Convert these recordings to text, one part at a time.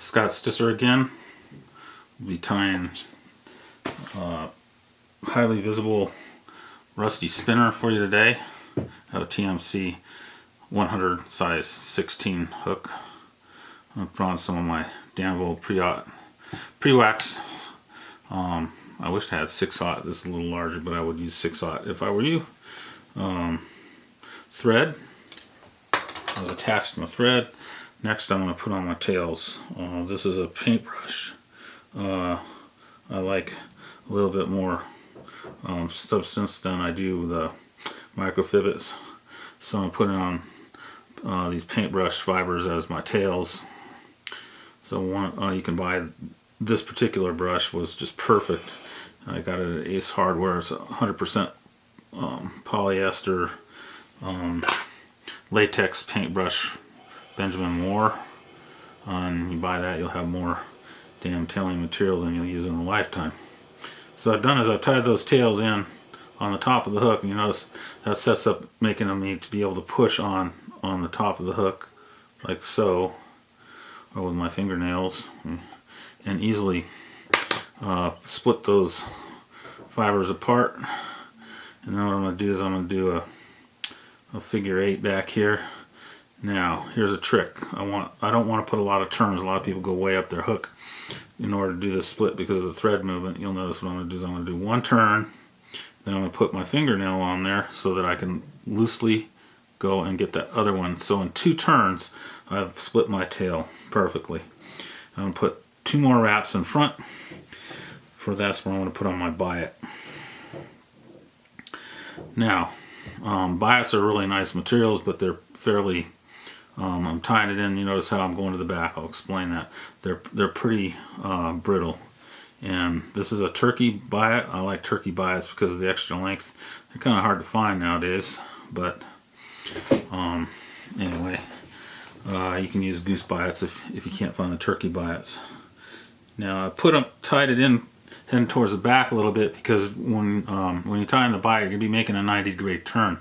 Scott Stisser again. We'll be tying highly visible rusty spinner for you today. I have a TMC 100 size 16 hook. I'm going to put on some of my Danville pre-wax. I wish I had 6/0. This is a little larger, but I would use 6/0 if I were you. Thread. I've attached my thread. Next I'm going to put on my tails. This is a paintbrush. I like a little bit more substance than I do the microfibets. So I'm putting on these paintbrush fibers as my tails. So you can buy this particular brush, was just perfect. I got it at Ace Hardware. It's 100% polyester latex paintbrush, Benjamin Moore. And you buy that, you'll have more damn tailing material than you'll use in a lifetime. So what I've done is I've tied those tails in on the top of the hook, and you notice that sets up making me to be able to push on the top of the hook like so, or with my fingernails, and easily split those fibers apart. And then what I'm going to do is I'm going to do a figure 8 back here. Now here's a trick. I don't want to put a lot of turns. A lot of people go way up their hook in order to do this split because of the thread movement. You'll notice what I'm going to do is I'm going to do one turn, then I'm going to put my fingernail on there so that I can loosely go and get that other one. So in 2 turns I've split my tail perfectly. I'm going to put 2 more wraps in front. For that's where I'm going to put on my biot. Now biots are really nice materials, but they're fairly I'm tying it in. You notice how I'm going to the back. I'll explain that. They're pretty brittle. And this is a turkey biot. I like turkey biots because of the extra length. They're kind of hard to find nowadays, but anyway, you can use goose biots if you can't find the turkey biots. Now I tied it in heading towards the back a little bit because when you tie in the biot, you're going to be making a 90-degree turn.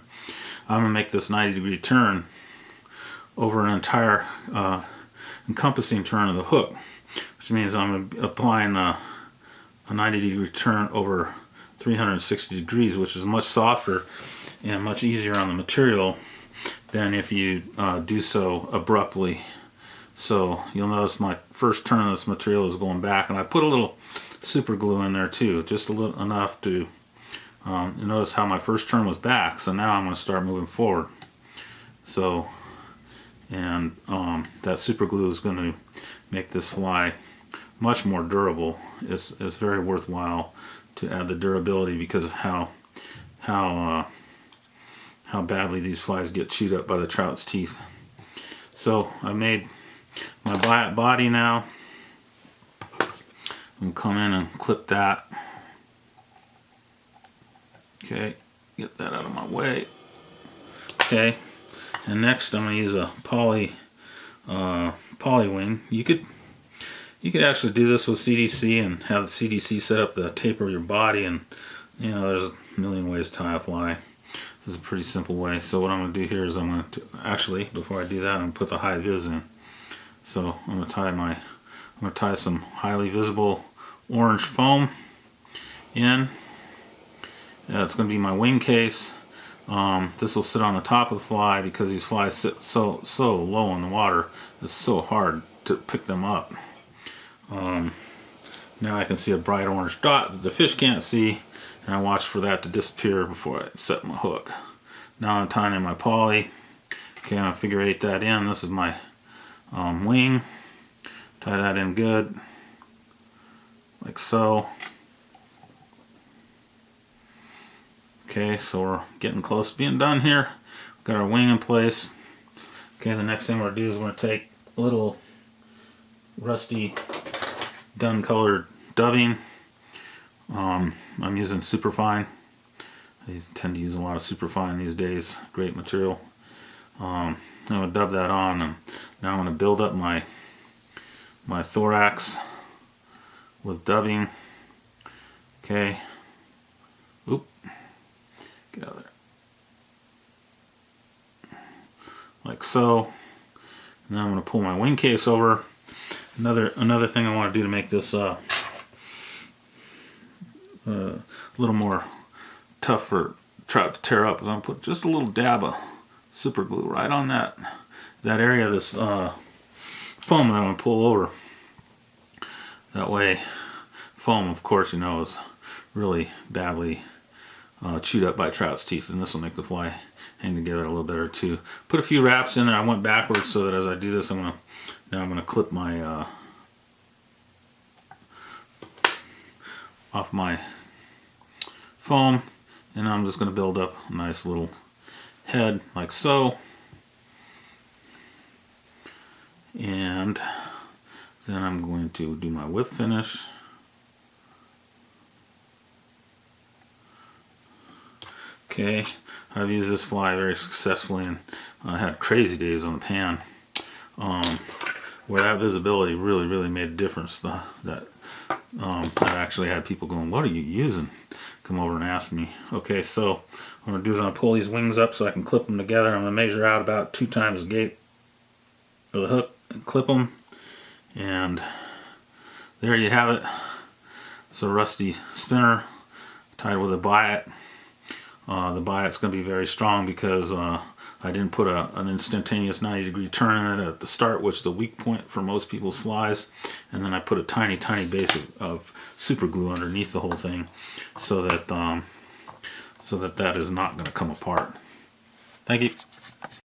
I'm going to make this 90-degree turn over an entire encompassing turn of the hook, which means I'm applying a 90-degree turn over 360 degrees, which is much softer and much easier on the material than if you do so abruptly. So you'll notice my first turn of this material is going back, and I put a little super glue in there too, just a little enough to you notice how my first turn was back. So now I'm going to start moving forward. So and that super glue is going to make this fly much more durable. It's very worthwhile to add the durability because of how badly these flies get chewed up by the trout's teeth. So I made my biot body now. I'm going to come in and clip that. Okay, get that out of my way. Okay, and next I'm going to use a poly wing. You could actually do this with CDC and have the CDC set up the tape of your body, and you know there's a million ways to tie a fly. This is a pretty simple way. So what I'm going to do here is I'm going to actually, before I do that, I'm going to put the high vis in. So I'm going to tie some highly visible orange foam in. It's going to be my wing case. This will sit on the top of the fly because these flies sit so low in the water. It's so hard to pick them up. Now I can see a bright orange dot that the fish can't see, and I watch for that to disappear before I set my hook. Now I'm tying in my poly. Okay, I'm going to figure 8 that in. This is my wing. Tie that in good, like so. Okay, so we're getting close to being done here. We've got our wing in place. Okay, the next thing we're going to do is we're going to take a little rusty dun colored dubbing. I'm using superfine. I tend to use a lot of superfine these days. Great material. I'm going to dub that on, and now I'm going to build up my thorax with dubbing. Okay. Oop. Get out of there. Like so. And then I'm going to pull my wing case over. Another thing I want to do to make this a little more tough for trout to tear up is I'm going to put just a little dab of super glue right on that area of this foam that I'm going to pull over. That way, foam, of course, you know, is really badly chewed up by trout's teeth, and this will make the fly hang together a little better too. Put a few wraps in there. I went backwards so that as I do this, I'm gonna clip my off my foam, and I'm just gonna build up a nice little head like so, and then I'm going to do my whip finish. Okay, I've used this fly very successfully, and I had crazy days on the pan where that visibility really made a difference. That I actually had people going, "What are you using?" Come over and ask me. Okay, so what I'm going to do is I'm going to pull these wings up so I can clip them together. I'm going to measure out about 2 times the gate of the hook and clip them. And there you have it. It's a rusty spinner tied with a biot. The biot's going to be very strong because I didn't put an instantaneous 90-degree turn in it at the start, which is the weak point for most people's flies. And then I put a tiny base of super glue underneath the whole thing, so that that is not going to come apart. Thank you.